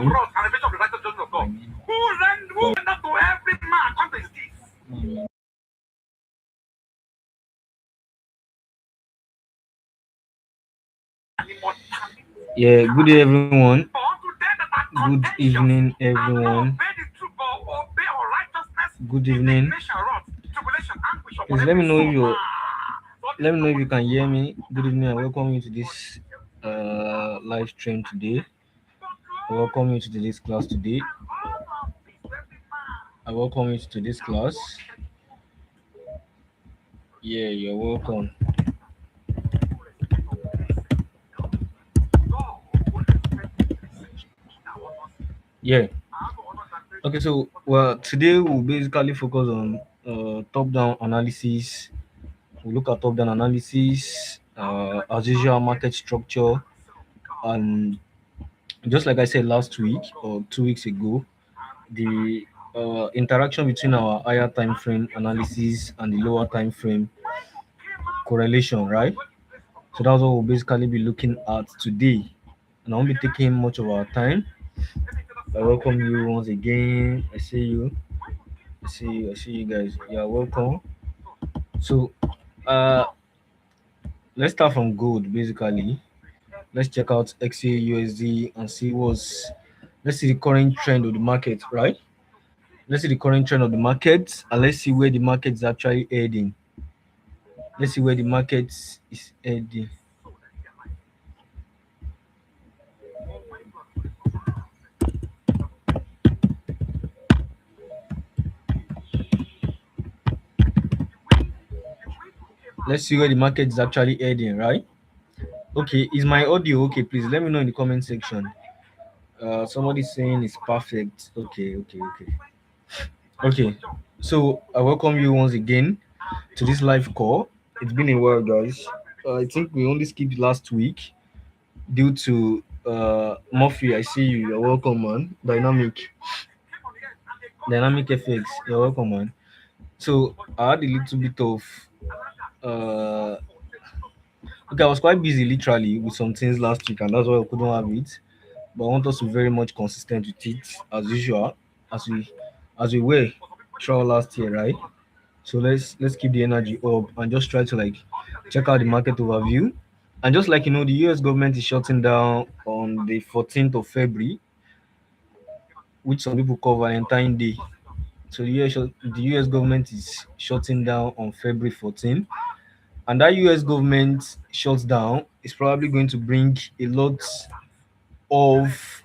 Yeah, good day everyone. Good evening everyone. Good evening. Please let me know if you can hear me. Good evening and welcome you to this live stream today. I welcome you to this class today. I welcome you to this class. Yeah, you're welcome. Yeah. Okay, so well today we'll basically focus on top-down analysis. We'll look at top-down analysis, as usual market structure, and just like I said last week or 2 weeks ago, the interaction between our higher time frame analysis and the lower time frame correlation, right? So that's what we'll basically be looking at today. And I won't be taking much of our time. I welcome you once again. I see you. I see you guys. You're welcome. So uh let's start from gold basically. Let's check out XAUSD and see what's let's see the current trend of the market, right? Let's see the current trend of the market and let's see where the market is actually heading. Let's see where the market is heading. Let's see where the market is actually heading, right? Okay, is my audio okay? Please let me know in the comment section. Somebody saying it's perfect. Okay. So I welcome you once again to this live call. It's been a while, guys. I think we only skipped last week due to Murphy. I see you. You're welcome, man. Dynamic FX. You're welcome, man. So I had a little bit of uh okay, I was quite busy literally with some things last week, and that's why I couldn't have it. But I want us to be very much consistent with it as usual, as we were throughout last year, right? So let's keep the energy up and just try to like check out the market overview. And just like the US government is shutting down on the 14th of February, which some people call Valentine Day. So the US government is shutting down on February 14th. And that US government shuts down is probably going to bring a lot of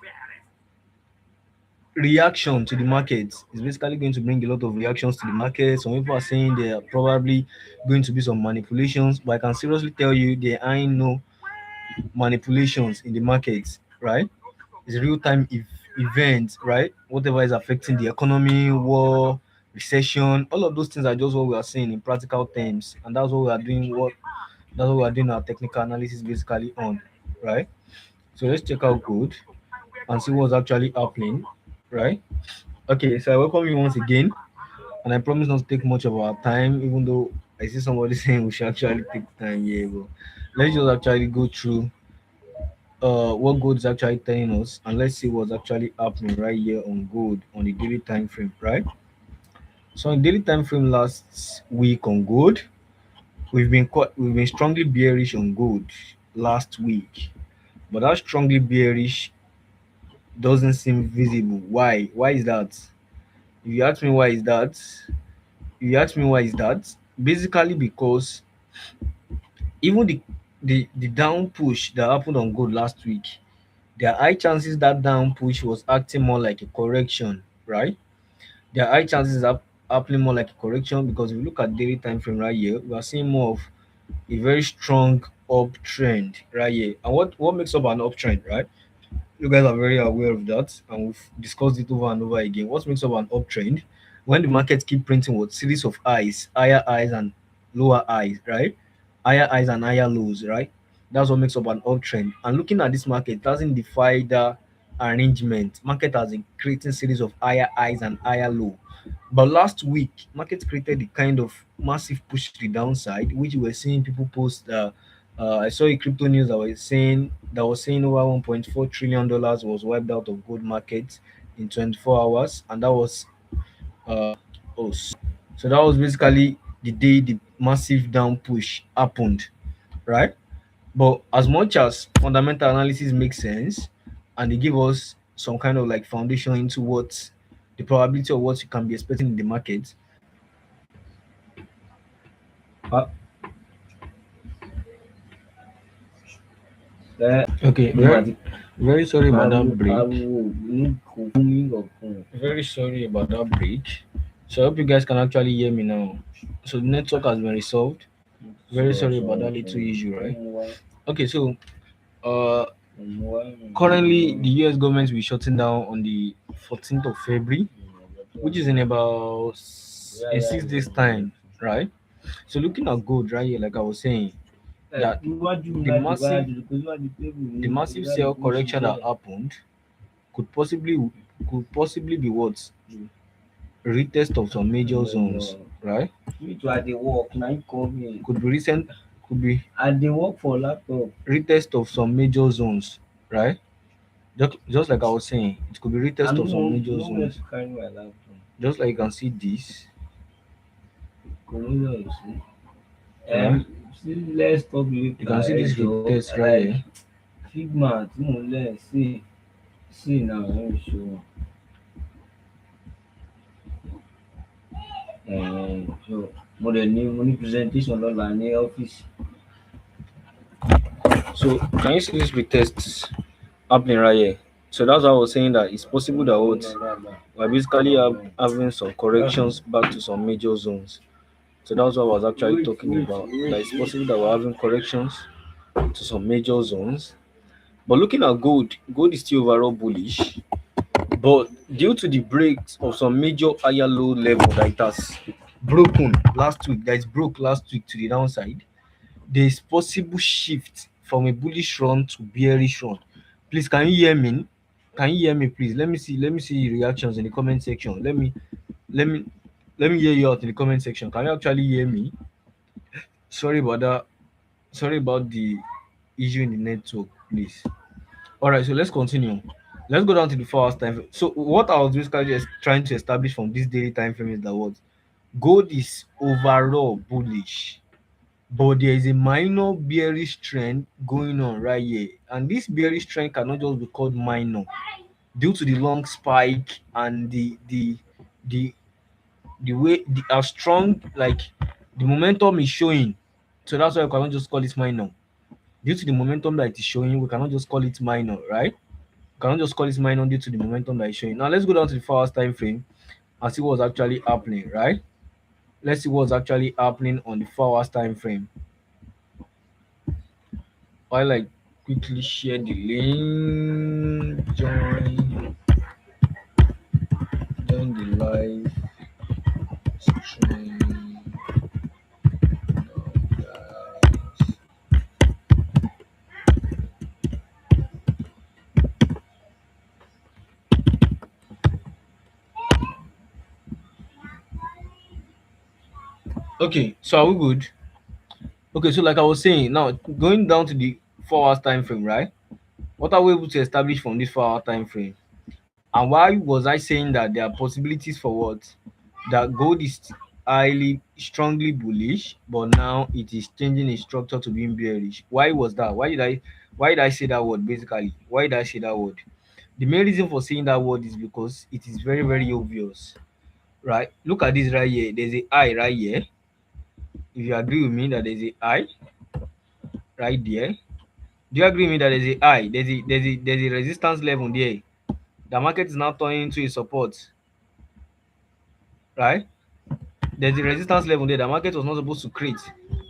reaction to the market. It's basically going to bring a lot of reactions to the market. Some people are saying there are probably going to be some manipulations, but I can seriously tell you there ain't no manipulations in the market, right? It's a real time event, right? Whatever is affecting the economy, war, recession, all of those things are just what we are seeing in practical terms, and that's what we are doing. That's what we are doing our technical analysis basically on, right? So let's check out code and see what's actually happening, right? Okay, so I welcome you once again, and I promise not to take much of our time, even though I see somebody saying we should actually take time here, but let's just actually go through what gold is actually telling us, and let's see what's actually happening right here on gold on the daily time frame, right? So in daily time frame last week on gold, we've been strongly bearish on gold last week, but that strongly bearish doesn't seem visible. Why? Why is that? If you ask me why is that, basically because even the down push that happened on gold last week, there are high chances that down push was acting more like a correction, right? There are high chances of happening more like a correction because if you look at daily time frame right here, we are seeing more of a very strong uptrend right here. And what makes up an uptrend, right? You guys are very aware of that, and we've discussed it over and over again. What makes up an uptrend? When the market keep printing what series of highs, higher highs and lower highs, right? Higher highs and higher lows, right? That's what makes up an uptrend. And looking at this market doesn't defy the arrangement. Market has been creating series of higher highs and higher low. But last week, market created the kind of massive push to the downside, which we were seeing people post I saw a crypto news that was saying over $1.4 trillion was wiped out of gold markets in 24 hours, and that was us. So that was basically the day the massive down push happened, right? But as much as fundamental analysis makes sense and they give us some kind of like foundation into what the probability of what you can be expecting in the market. Uh, uh, Okay, very Pneumatic very sorry about that pariwo break. pariwo ní kò fún mi ọ̀kan. Very sorry about that break. So I hope you guys can actually hear me now. So the network has been resolved. Very Sọ̀rọ̀ sorry about sọ̀rọ̀ that little sọ̀rọ̀ issue, ó right? mú wá Okay, so uh ó mú wá currently the US government will be shutting down on the 14th of February, which is in about in 6 days time, right? So looking at gold right here, like I was saying, that Iwájú mi the láti bá massive àjèjì pé iwájú tébù ní the massive ìwádìí sell kó correction that ṣiṣẹ́. happened could possibly be what retest of some major zones, right? Me too, I dey work na im call me. Could be recent, could be I dey work for laptop. retest of some major zones, right? Just like I was saying, it could be I retest no of some wan major no where zones. to carry my laptop. Just like you can see this, Kò ní lọ sí. right? See let's talk You later can see ẹ this jọ̀ọ́ retest right like here. Figma tí mò ń learn see now let me show you. So mo ní presentation lọ́la ní ọ́fíìsì. So can you see this retest happening right here? So that's why I was saying that it's possible that what we're basically having some corrections back to some major zones. So that's what I was actually talking about. That it's possible that we're having corrections to some major zones. But looking at gold is still overall bullish. But due to the breaks of some major higher low level that it has broken last week, that is broke last week to the downside, there is possible shift from a bullish run to bearish run. Please, can you hear me? Can you hear me, please? Let me see reactions in the comment section. Let me let me hear you out in the comment section. Can you actually hear me? Sorry about that. Sorry about the issue in the network, please. All right, so let's continue. Let's go down to the 4 hours time frame. So what I was basically just trying to establish from this daily time frame is that what gold is overall bullish, but there is a minor bearish trend going on right here, and this bearish trend cannot just be called minor due to the long spike and the the way the how strong like the momentum is showing. So that's why we cannot just call it minor. Due to the momentum that it is showing, we cannot just call it minor, right? We cannot just call it minor due to the momentum that is showing. Now let's go down to the 4 hours time frame and see what's actually happening, right? Let's see what's actually happening on the 4 hours time frame. While I quickly share the link, join the live stream. Guys. Okay, so are we good? Okay, so like I was saying, now going down to the 4 hours time frame, right? What are we able to establish from this 4 hour time frame? And why was I saying that there are possibilities for what? That gold is highly strongly bullish, but now it is changing its structure to being bearish. Why was that? Why did I say that word basically? Why did I say that word? The main reason for saying that word is because it is very, very obvious. Right? Look at this right here. There's a eye right here. If you agree with me that there's a eye right there. Do you agree with me that there's a eye? There's a resistance level there. The market is now turning into a support, right? There's a resistance level there the market was not supposed to create.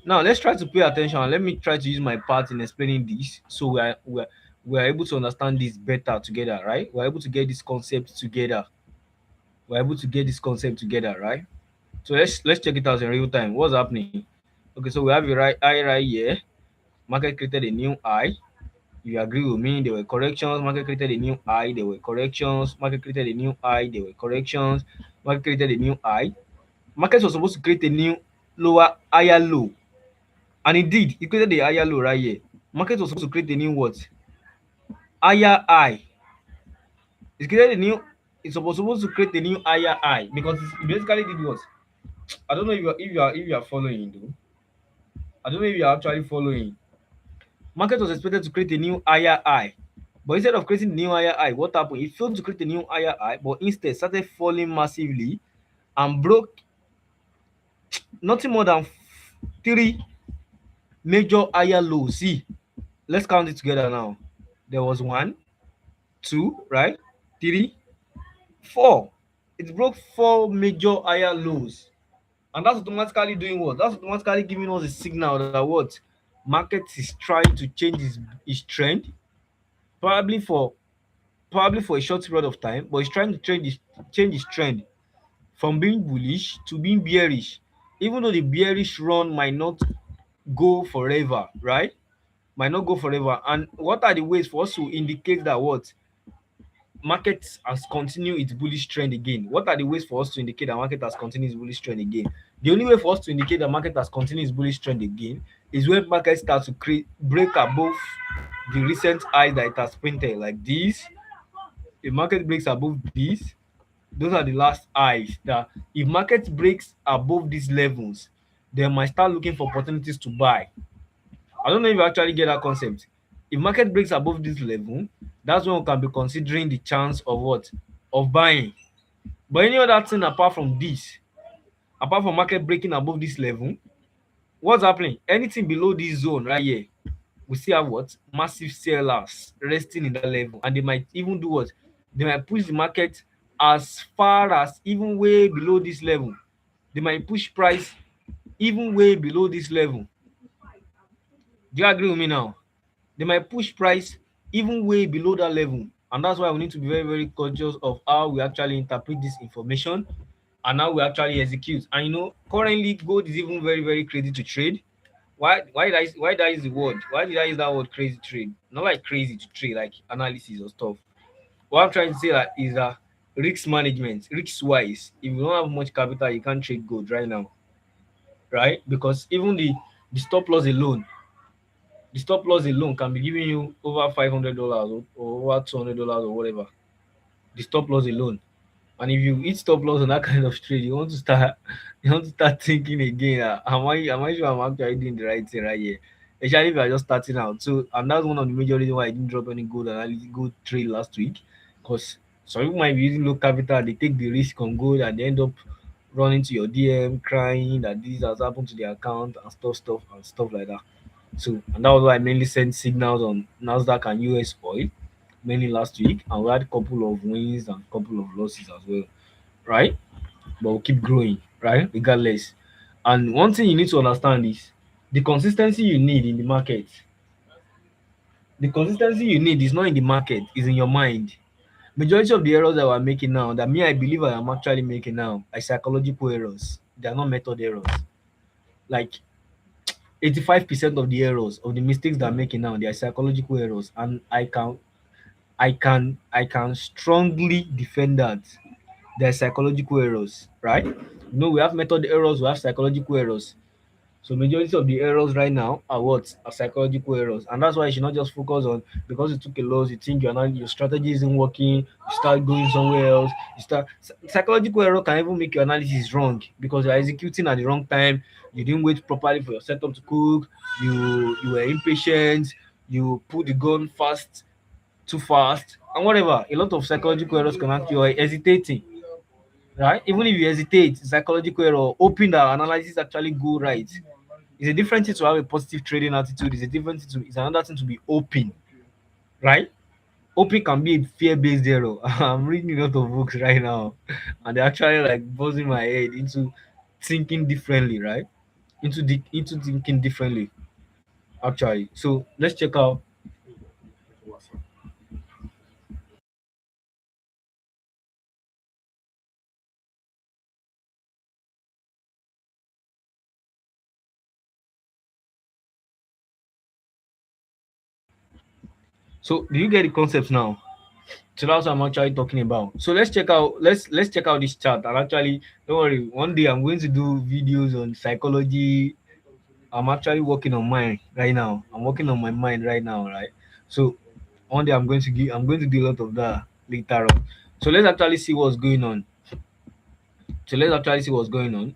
Now let's try to pay attention and let me try to use my part in explaining this so we are able to understand this better together, right? We're able to get this concept together. We're able to get this concept together, right? So let's check it out in real time. What's happening? Okay, so we have a right eye right here. Market created a new high. You agree with me? There were corrections. Market created a new high. There were corrections. Market created a new high. There were corrections. Market created a new high. Market was supposed to create a new lower, higher low, And indeed, it created a higher low right here. Market was supposed to create a new what? Higher high. It created a new. It's supposed to create a new higher high because it basically did what? I don't know if you are following though. I don't know if you are actually following. Market was expected to create a new higher high, but instead of creating a new higher high, what happened? It failed to create a new higher high, but instead started falling massively and broke nothing more than three major higher lows. See, let's count it together now. There was one, two, right? Three, four. It broke four major higher lows. And that's automatically doing what? That's automatically giving us a signal that what? Market is trying to change its trend, probably for a short period of time, but it's trying to change its trend from being bullish to being bearish. Even though the bearish run might not go forever, right? Might not go forever. And what are the ways for us to indicate that what market has continued its bullish trend again? What are the ways for us to indicate that market has continued its bullish trend again? The only way for us to indicate that market has continued its bullish trend again is when market starts to break above the recent highs that it has printed, like this. If market breaks above this, those are the last highs. That if market breaks above these levels, they might start looking for opportunities to buy. I don't know if you actually get that concept. If market breaks above this level, that's when we can be considering the chance of what? Of buying. But any other thing apart from this, apart from market breaking above this level, what's happening? Anything below this zone right here, we still have what? Massive sellers resting in that level. And they might even do what? They might push the market as far as even way below this level. They might push price even way below this level. Do you agree with me now? They might push price even way below that level. And that's why we need to be very, very conscious of how we actually interpret this information and how we actually execute. And currently gold is even very, very crazy to trade. Why that is the word? Why did I use that word crazy trade? Not like crazy to trade, like analysis or stuff. What I'm trying to say is risk management, risk wise. If you don't have much capital, you can't trade gold right now, right? Because even the stop loss alone, can be giving you over $500 or over $200 or whatever. The stop loss alone. And if you hit stop loss on that kind of trade, you want to start thinking again. Am I sure I'm actually doing the right thing right here? Especially if you are just starting out. So, and that's one of the major reasons why I didn't drop any gold analysis, gold trade last week, because some people might be using low capital and they take the risk on gold and they end up running to your DM crying that this has happened to their account and stuff like that. So, and that was why I mainly sent signals on Nasdaq and US oil mainly last week, and we had a couple of wins and a couple of losses as well, right? But we'll keep growing, right? Regardless. And one thing you need to understand is the consistency you need in the market. The consistency you need is not in the market, is in your mind. Majority of the errors that we're making now, that me I believe I am actually making now, are psychological errors. They are not method errors. Like 85% of the errors, of the mistakes that I'm making now, they are psychological errors, and I can strongly defend that. There are psychological errors, right? We have method errors, we have psychological errors. So majority of the errors right now are what? Are psychological errors. And that's why you should not just focus on because you took a loss, you think your strategy isn't working, you start going somewhere else. Psychological error can even make your analysis wrong because you're executing at the wrong time, you didn't wait properly for your setup to cook, you were impatient, you put the gun too fast, and whatever. A lot of psychological errors can actually, you're hesitating, right? Even if you hesitate, psychological error, hoping that analysis actually go right. It's a different thing to have a positive trading attitude. It's another thing to be open, right? Hoping can be a fear-based error. I'm reading a lot of books right now, and they're actually like buzzing my head into thinking differently, right? Into thinking differently, actually. So let's check out. So do you get the concepts now? So that's what I'm actually talking about. So let's check out this chart. And actually, don't worry, one day I'm going to do videos on psychology, I'm actually working on mine right now. I'm working on my mind right now, right? So one day I'm going to do a lot of that later on. So let's actually see what's going on.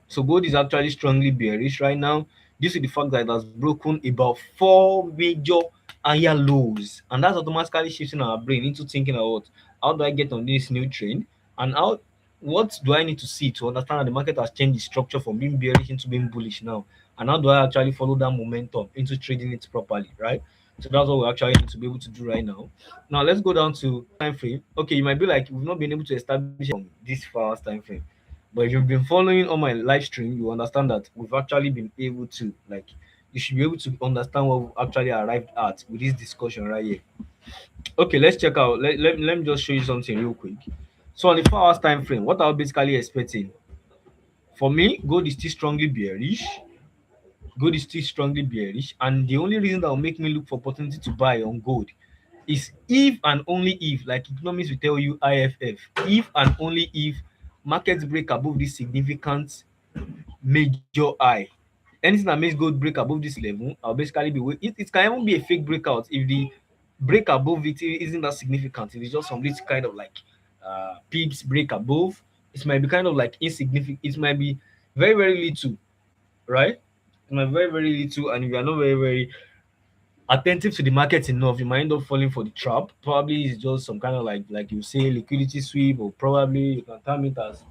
So gold is actually strongly bearish right now due to the fact that it has broken about four major higher lows, and that's automatically shifting our brain into thinking about how do I get on this new trend, and how what do I need to see to understand that the market has changed its structure from being bearish into being bullish now, and how do I actually follow that momentum into trading it properly, right? So that's what we actually need to be able to do right now. Now let's go down to time frame. Okay, you might be like, we've not been able to establish this fast time frame. But if you've been following on my live stream, you understand that we've actually been able to, like, you should be able to understand what we've actually arrived at with this discussion right here. Okay, let's check out. Let me just show you something real quick. So on the 4 hours time frame, what I'm basically expecting, for me, gold is still strongly bearish. Gold is still strongly bearish, and the only reason that will make me look for opportunity to buy on gold is if and only if, like economists will tell you, IFF, if and only if markets break above this significant major high. Anything that makes gold break above this level, I'll basically be it can even be a fake breakout if the break above it isn't that significant. If it's just some little kind of like pips break above, it might be kind of like insignificant. It might be very, very little, right? It might be very, very little, and if you are not very, very attentive to the market enough, you might end up falling for the trap. Probably it's just some kind of like you say liquidity sweep, or probably you can term it as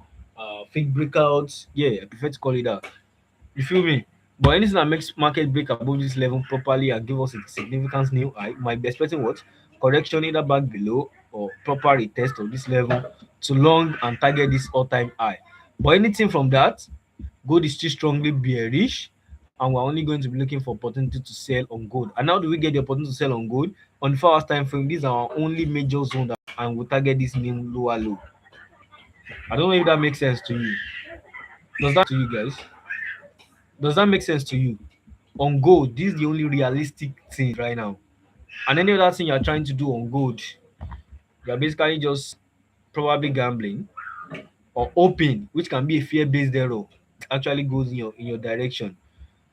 fake breakouts. Yeah, I prefer to call it that. You feel me? But anything that makes market break above this level properly and give us a significant new high, might be expecting what? Correction either back below or proper retest of this level to long and target this all-time high. But anything from that, gold is still strongly bearish, and we're only going to be looking for opportunity to sell on gold. And how do we get the opportunity to sell on gold? On the 4 hours time frame, these are our only major zone that, and we target this new lower low. I don't know if that makes sense to you. Does that to you guys? Does that make sense to you? On gold, this is the only realistic thing right now. And any other thing you're trying to do on gold, you're basically just probably gambling or hoping, which can be a fear-based error. It actually goes in your direction.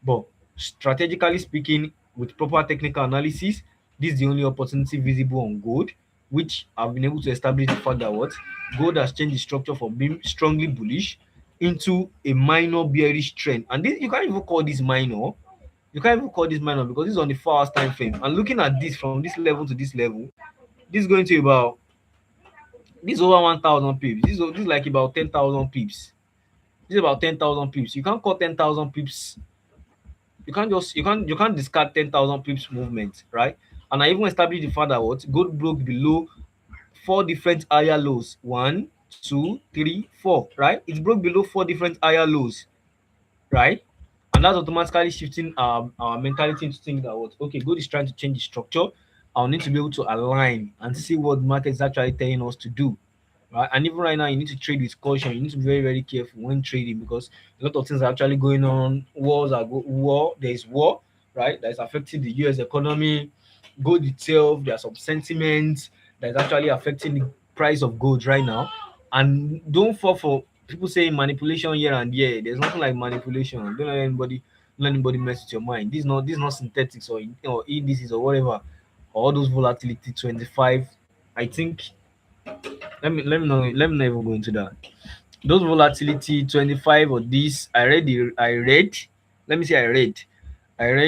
But strategically speaking, with proper technical analysis, this is the only opportunity visible on gold, which I've been able to establish the fact that what gold has changed the structure from being strongly bullish into a minor bearish trend. And this, you can't even call this minor. You can't even call this minor because this is on the 4 hours time frame. And looking at this from this level to this level, this is going to about this is over 1,000 pips. This is like about 10,000 pips. This is about 10,000 pips. You can't call 10,000 pips. You can't discard 10,000 pips movement, right? And I even established the fact that what gold broke below four different higher lows. One, two, three, four, right? It broke below four different higher lows, right? And that's automatically shifting our mentality into thinking that what okay, gold is trying to change the structure. I'll need to be able to align and see what the market is actually telling us to do. Right? And even right now, you need to trade with caution. You need to be very, very careful when trading because a lot of things are actually going on. War. There is war, right? That is affecting the U.S. economy. Gold itself, there are some sentiments that is actually affecting the price of gold right now. And don't fall for people saying manipulation here and there. There's nothing like manipulation. Don't let anybody mess with your mind. This is not synthetics or indices or whatever. All those volatility 25. I think let me not even go into that. Those volatility 25 or this I read let me say I read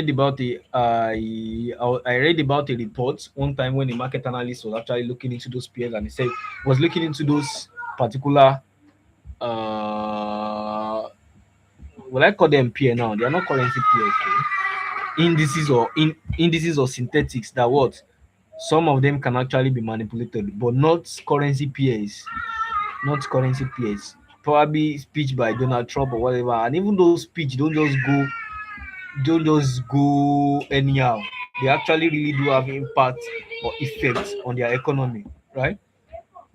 about a report one time when the market analyst was actually looking into those pairs, and he said was looking into those particular uh will I call them pair now? They are not currency pairs, indices or synthetics that what some of them can actually be manipulated, but not currency pairs. Not currency pairs. Probably speech by Donald Trump or whatever. And even those speech don't just go anyhow. They actually really do have impact or effect on their economy, right?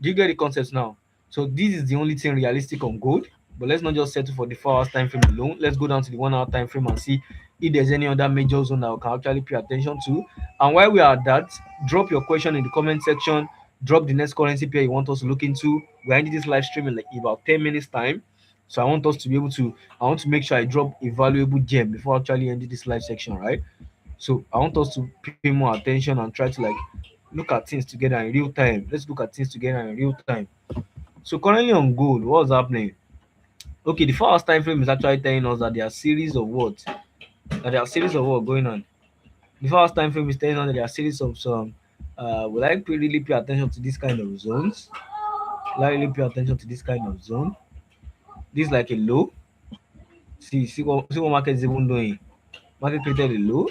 Do you get the concept now? So this is the only thing realistic on gold. But let's not just settle for the 4 hours time frame alone. Let's go down to the 1 hour time frame and see if there's any other major zone that we can actually pay attention to. And while we are at that, drop your question in the comment section. Drop the next currency pair you want us to look into. We're ending this live stream in like about 10 minutes time. So I want to make sure I drop a valuable gem before actually ending this live section, right? So I want us to pay more attention and try to like look at things together in real time. Let's look at things together in real time. So currently on gold, what's happening? Okay, the 4 hours time frame is actually telling us that there are series of what? That there are series of what going on. The 4 hours time frame is telling us that there are series of some. Would I really pay attention to this kind of zones? Will I really pay attention to this kind of zone? This is like a low. See what market is even doing. Market created a low,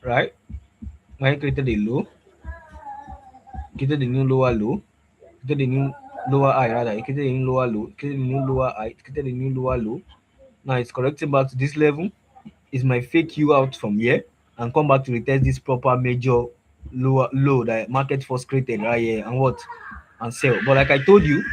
right? Market created a low, created a new lower low, created a new lower high rather. It created a new lower low, created a new lower high, it created a new lower low. Now it's correcting back to this level. Is my fake you out from here and come back to retest this proper major lower low that market first created right here and what and sell. But like I told you,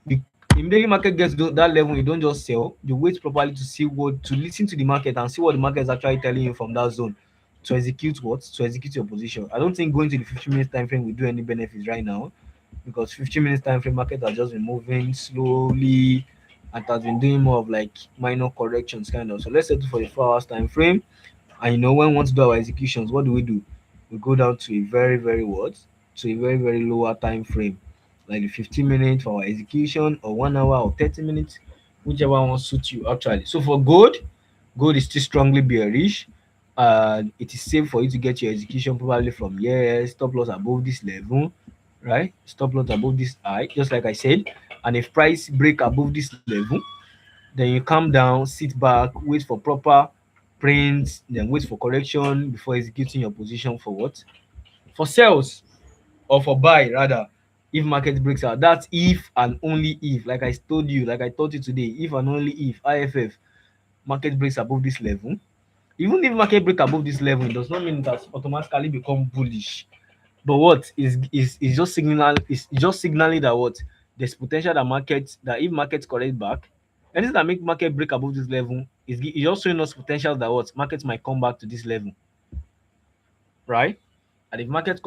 you immediately market gets to that level, you don't just sell. You wait properly to see what to listen to the market and see what the market is actually telling you from that zone to execute what to execute your position. I don't think going to the 15 minutes time frame will do any benefits right now because 15 minutes time frame market has just been moving slowly and has been doing more of like minor corrections kind of. So let's settle for the 4 hours time frame. And when we want to do our executions, what do? We go down to a very, very what? To a very, very lower time frame, like the 15 minutes for our execution, or 1 hour, or 30 minutes, whichever one suits you actually. So for gold, gold is still strongly bearish. It is safe for you to get your execution probably from here, stop loss above this level, right? Stop loss above this high, just like I said. And if price break above this level, then you calm down, sit back, wait for proper print, then wait for correction before executing your position for what? For sales or for buy rather. If market breaks out, that's if and only if, like I told you, like I told you today, if and only if IFF market breaks above this level. Even if market break above this level, it does not mean it has automatically become bullish. But what is just signaling that what there's potential that if markets correct back, anything that make market break above this level is just showing us potential that what markets might come back to this level, right? And if market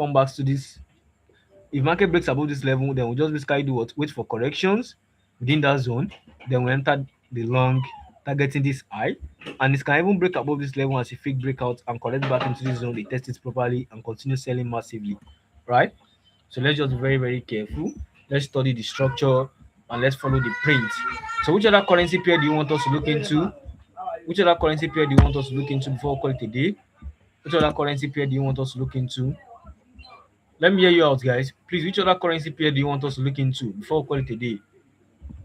breaks above this level, then we'll just basically do what? Wait for corrections within that zone. Then we enter the long, targeting this high. And it can even break above this level as a fake breakout and correct back into this zone. They test it properly and continue selling massively, right? So let's just be very, very careful. Let's study the structure and let's follow the print. So which other currency pair do you want us to look into? Which other currency pair do you want us to look into before we call it a day? Which other currency pair do you want us to look into? Let me hear you out, guys. Please, which other currency pair do you want us to look into before we call it a day?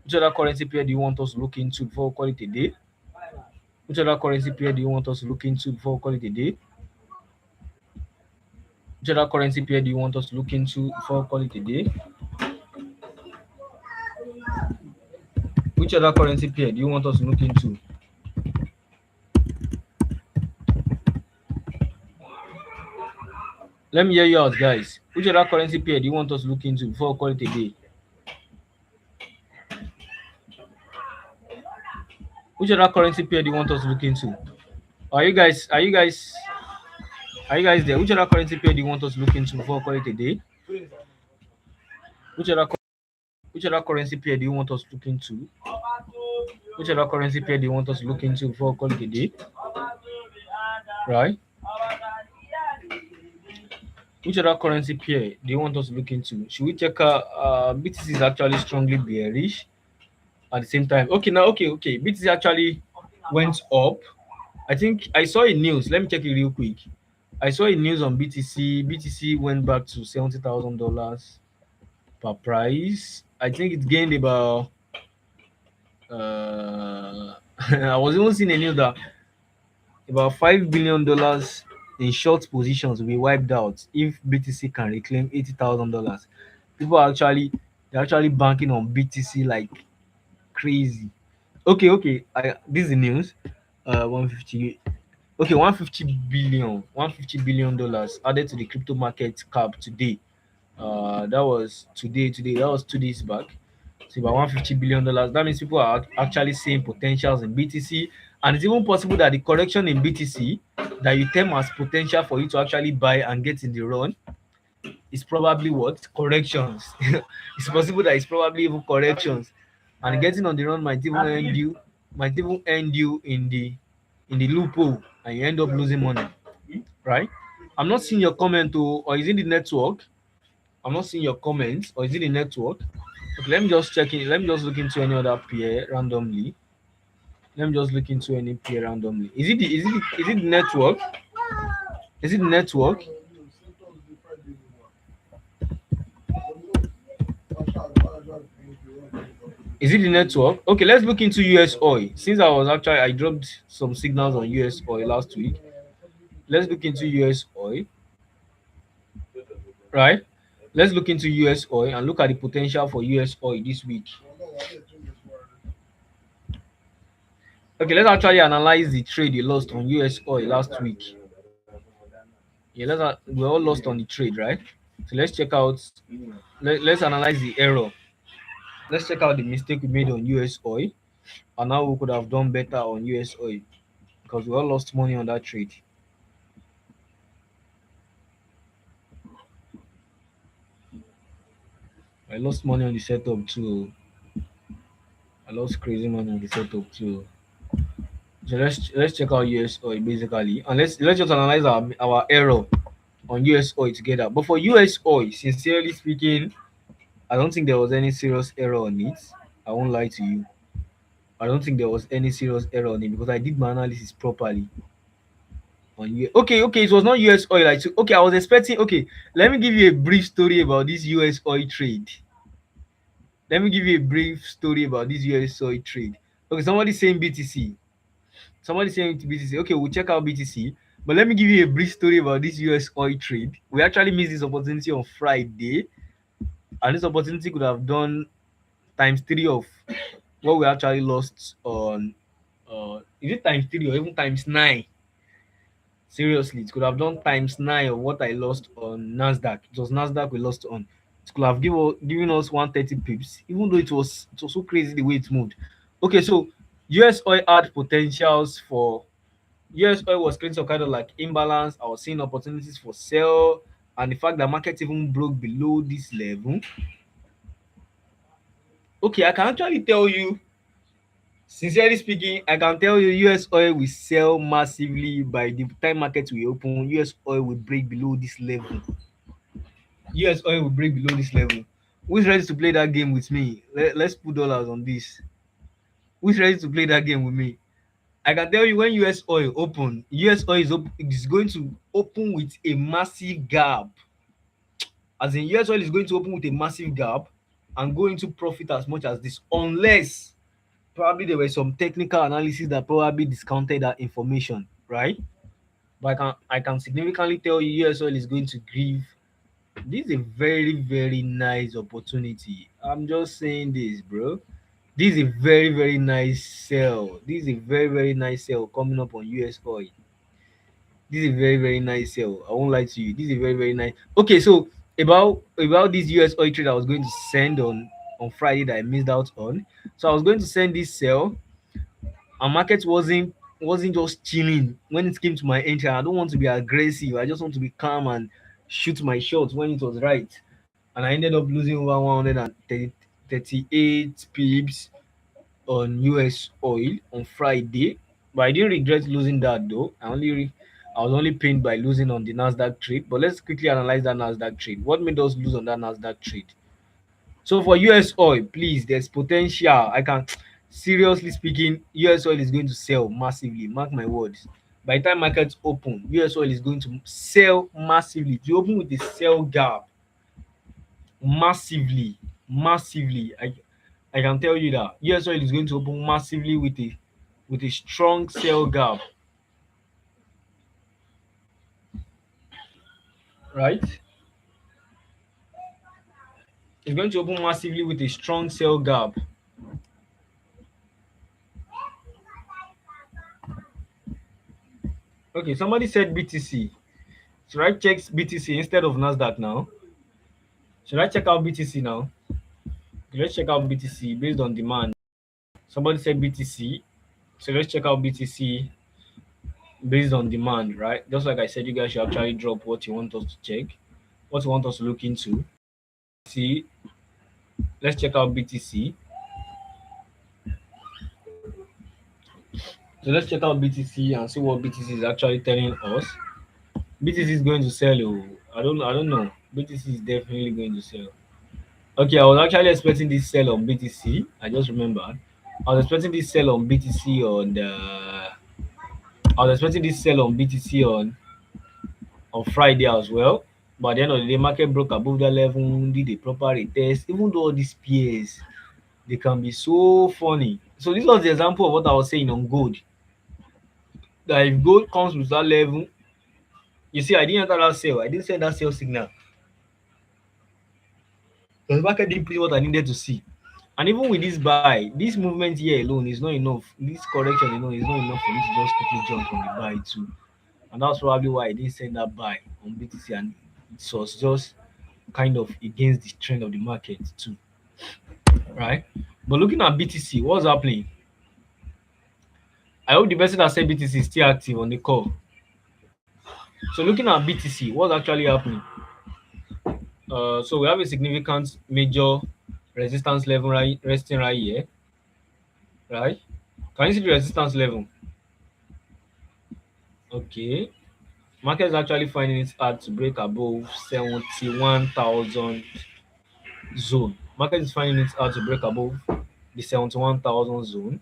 Which other currency pair do you want us to look into before we call it a day? Which other currency pair do you want us to look into before we call it a day? Which other currency pair do you want us to look into before we call it a day? Which other currency pair do you want us to look into? Let me hear you out, guys. Which other currency pair do you want us to look into before we call it a day? Which other currency pair do you want us to look into? Are you guys there? Which other currency pair do you want us to look into before we call it a day? Which other which other currency pair do you want us to look into? Which other currency pair do you want us to look into before we call it a day? Right? Which other currency pair do you want us to look into? Should we check BTC is actually strongly bearish at the same time. Okay, now okay. BTC actually went up. I think I saw a news. Let me check it real quick. I saw a news on BTC. BTC went back to $70,000 per price. I think it gained about I was even seeing a news that about $5 billion in short positions will be wiped out if BTC can reclaim $80,000. People are actually banking on BTC like crazy. Okay. This is the news. 150. Okay, 150 billion dollars added to the crypto market cap today. That was today. That was 2 days back. So about $150 billion. That means people are actually seeing potentials in BTC, and it's even possible that the correction in BTC that you term as potential for you to actually buy and get in the run is probably what corrections. It's possible that it's probably even corrections. and getting on the run might even end you in the loophole, and you end up losing money, right? I'm not seeing your comment, or is it the network? I'm not seeing your comments, or is it the network? Okay, let me just check in. Let me just look into any other pair randomly. Let me just look into any pair randomly. Is it the network? Is it the network? Is it the network? Okay, let's look into US oil. Since I dropped some signals on US oil last week. Let's look into US oil, right? Let's look into US oil and look at the potential for US oil this week. Okay, let's actually analyze the trade you lost on US oil last week. Yeah, we're all lost on the trade, right? So let's check out. Let's analyze the error. Let's check out the mistake we made on US oil and how we could have done better on US oil, because we all lost money on that trade. I lost money on the setup too. I lost crazy money on the setup too. So let's check out US oil basically, and let's just analyze our error on US oil together. But for US oil, sincerely speaking, I don't think there was any serious error on it. I won't lie to you. I don't think there was any serious error on it because I did my analysis properly on you. Okay, it was not US oil. Okay, I was expecting. Okay, let me give you a brief story about this US oil trade. Let me give you a brief story about this US oil trade. Okay, somebody saying BTC. Somebody saying BTC. Okay, we'll check out BTC. But let me give you a brief story about this US oil trade. We actually missed this opportunity on Friday, and this opportunity could have done times three of what we actually lost on. Is it times three or even times nine? Seriously, it could have done times nine of what I lost on Nasdaq. It was Nasdaq we lost on. It could have given us 130 pips, even though it was so crazy the way it moved. Okay, so US oil had potentials for US oil was creating some kind of like imbalance. I was seeing opportunities for sell, and the fact that market even broke below this level. Okay, I can actually tell you, sincerely speaking, I can tell you US oil will sell massively by the time market will open. US oil will break below this level. US oil will break below this level. Who's ready to play that game with me? Let's put dollars on this. Who's ready to play that game with me? I can tell you when US oil open, US oil is going to open with a massive gap. As in, US oil is going to open with a massive gap and go into profit as much as this, unless probably there were some technical analysis that probably discounted that information, right? But I can significantly tell you US oil is going to give. This is a very, very nice opportunity. I'm just saying this, bro. This is a very, very nice sell. This is a very, very nice sell coming up on US oil. This is a very, very nice sell. I won't lie to you. This is a very, very nice. Okay, so about this US oil trade I was going to send on Friday that I missed out on. So I was going to send this sell, and market wasn't just chilling when it came to my entry. I don't want to be aggressive. I just want to be calm and shoot my shots when it was right. And I ended up losing over 138 pips on US oil on Friday. But I didn't regret losing that though. I was only pained by losing on the Nasdaq trade. But let's quickly analyze that Nasdaq trade. What made us lose on that Nasdaq trade? So for US oil, please, there's potential. I can seriously speaking, US oil is going to sell massively. Mark my words. By the time markets open, US oil is going to sell massively. To open with a sell gap massively, massively. I can tell you that US oil is going to open massively with a strong sell gap. Right? It's going to open massively with a strong sell gap. Okay, somebody said BTC. Should I check BTC instead of Nasdaq now? Should I check out BTC now? Okay, let's check out BTC based on demand. Somebody said BTC. So let's check out BTC based on demand, right? Just like I said, you guys should actually drop what you want us to check, what you want us to look into. See, let's check out BTC. So let's check out BTC and see what BTC is actually telling us. BTC is going to sell. Oh, I don't know. BTC is definitely going to sell. Okay, I was actually expecting this sell on BTC. I just remembered. I was expecting this sell on BTC on the. I was expecting this sell on BTC on Friday as well. But at the end of the day, market broke above that level, did a proper retest. Even though all these peers, they can be so funny. So this was the example of what I was saying on gold. That if gold comes with that level, you see, I didn't enter that sell. I didn't send that sell signal. The market didn't put what I needed to see. And even with this buy, this movement here alone is not enough. This correction alone is not enough for me to just quickly jump on the buy too. And that's probably why I didn't send that buy on BTC, and it was just kind of against the trend of the market too. Right? But looking at BTC, what's happening? I hope the person that said BTC is still active on the call. So looking at BTC, what's actually happening? So we have a significant major resistance level right resting right here, right? Can you see the resistance level? Okay. Market is actually finding it hard to break above 71,000 zone. Market is finding it hard to break above the 71,000 zone.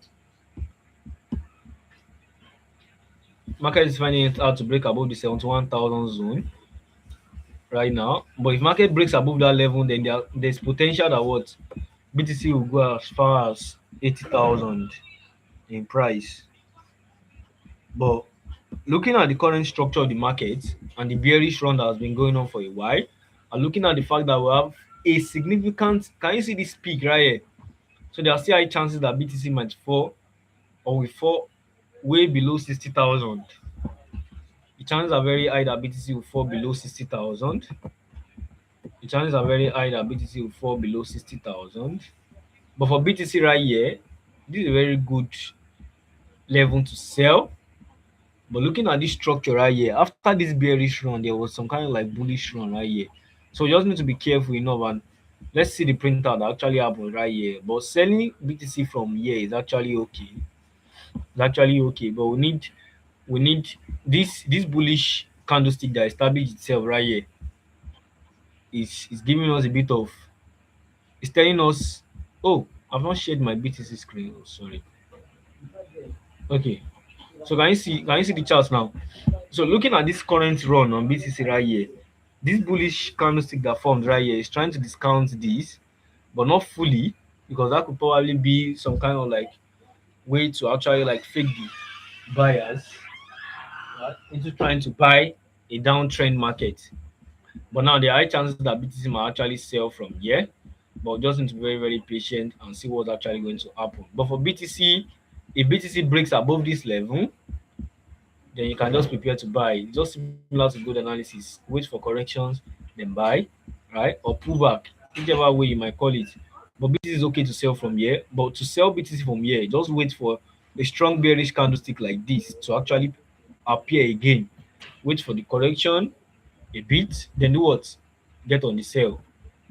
Market is finding it hard to break above the 71,000 zone right now. But if market breaks above that level, then there's potential that what BTC will go as far as 80,000 in price. But looking at the current structure of the market and the bearish run that has been going on for a while, and looking at the fact that we have a significant, can you see this peak right here? So there are still high chances that BTC might fall or will fall way below 60,000. The chances are very high that BTC will fall below 60,000. The chances are very high that BTC will fall below 60,000. But for BTC right here, this is a very good level to sell. But looking at this structure right here, after this bearish run, there was some kind of like bullish run right here. So you just need to be careful enough, and let's see the printout that actually happened right here. But selling BTC from here is actually okay. It's actually okay, but we need this bullish candlestick that established itself right here is giving us a bit of, it's telling us, oh, I've not shared my BTC screen. Oh, sorry. Okay. So can you see the charts now? So looking at this current run on BTC right here, this bullish candlestick that formed right here is trying to discount this, but not fully, because that could probably be some kind of like way to actually like fake the buyers into trying to buy a downtrend market. But now there are high chances that BTC might actually sell from here, but just need to be very, very patient and see what's actually going to happen. But for BTC, if BTC breaks above this level, then you can just prepare to buy. Just similar to good analysis. Wait for corrections, then buy, right? Or pull back, whichever way you might call it. But BTC is okay to sell from here. But to sell BTC from here, just wait for a strong bearish candlestick like this to actually appear again. Wait for the correction a bit, then do what? Get on the sell.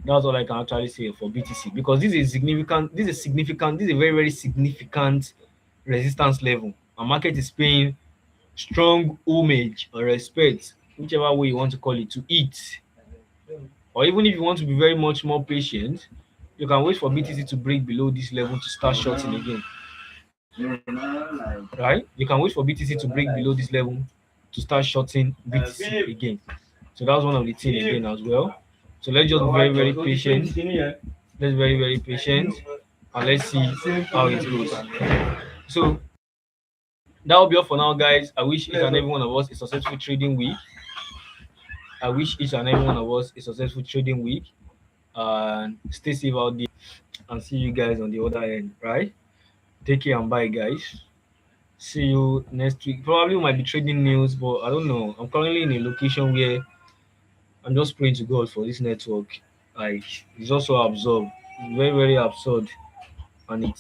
That's all I can actually say for BTC, because this is a very, very significant resistance level. And market is paying strong homage or respect, whichever way you want to call it, to it. Or even if you want to be very much more patient, you can wait for BTC to break below this level to start shorting again. Right? You can wait for BTC to break below this level to start shorting BTC again. So that's one of the things again as well. So let's just be very, very patient. Let's be very, very patient, and let's see how it goes. So that will be all for now, guys. I wish each and every one of us a successful trading week. I wish each and every one of us a successful trading week. And stay safe out there. And see you guys on the other end, right? Take care and bye, guys. See you next week. Probably might be trading news, but I don't know. I'm currently in a location where I'm just praying to God for this network. Like, it's also absurd, very, very absurd, and it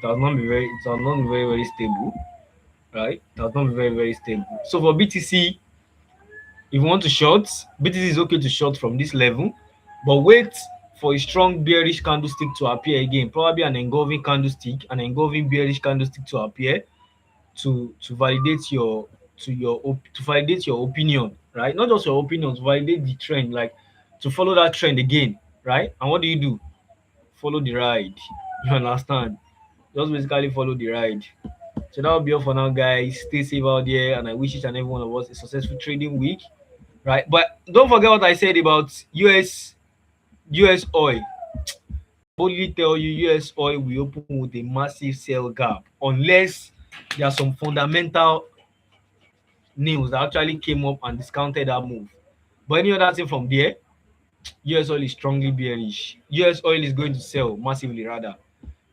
has not been very, very stable, right? It has not been very, very stable. So for BTC, if you want to short, BTC is okay to short from this level, but wait for a strong bearish candlestick to appear again. Probably an engulfing candlestick, an engulfing bearish candlestick to appear. to validate your to validate your opinion, right? Not just your opinion, to validate the trend, like to follow that trend again, right? And what do? Follow the ride. You understand? Just basically follow the ride. So that will be all for now, guys. Stay safe out there, and I wish each and every one of us a successful trading week, right? But don't forget what I said about US oil. Boldly tell you, US oil will open with a massive sell gap unless there are some fundamental news that actually came up and discounted that move. But any other thing from there, US oil is strongly bearish. US oil is going to sell massively rather.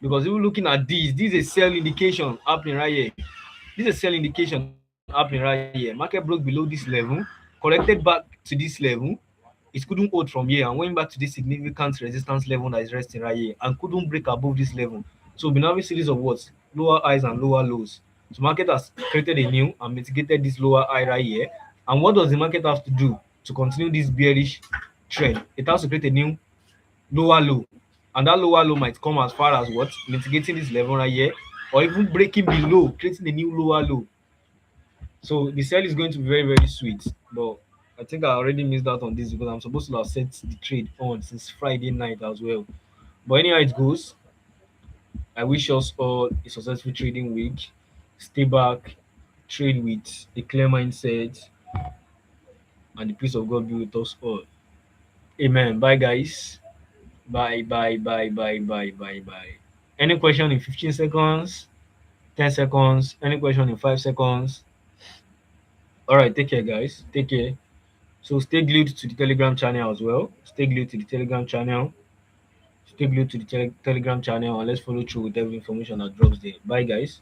Because if you're looking at this is a sell indication happening right here. This is a sell indication happening right here. Market broke below this level, corrected back to this level. It couldn't hold from here and went back to this significant resistance level that is resting right here and couldn't break above this level. So we've been having series of what? Lower highs and lower lows. So market has created a new and mitigated this lower high right here. And what does the market have to do to continue this bearish trend? It has to create a new lower low. And that lower low might come as far as what? Mitigating this level right here, or even breaking below, creating a new lower low. So the sell is going to be very, very sweet. But I think I already missed out on this because I'm supposed to have set the trade on since Friday night as well. But anyhow it goes, I wish us all a successful trading week. Stay back, trade with a clear mindset, and the peace of God be with us all. Amen. Bye, guys. Bye, bye, bye, bye, bye, bye, bye. Any question in 15 seconds, 10 seconds, any question in 5 seconds? All right, take care, guys. Take care. So stay glued to the Telegram channel as well. Stay glued to the Telegram channel. Stay glued to the Telegram channel and let's follow through with every information that drops there. Bye, guys.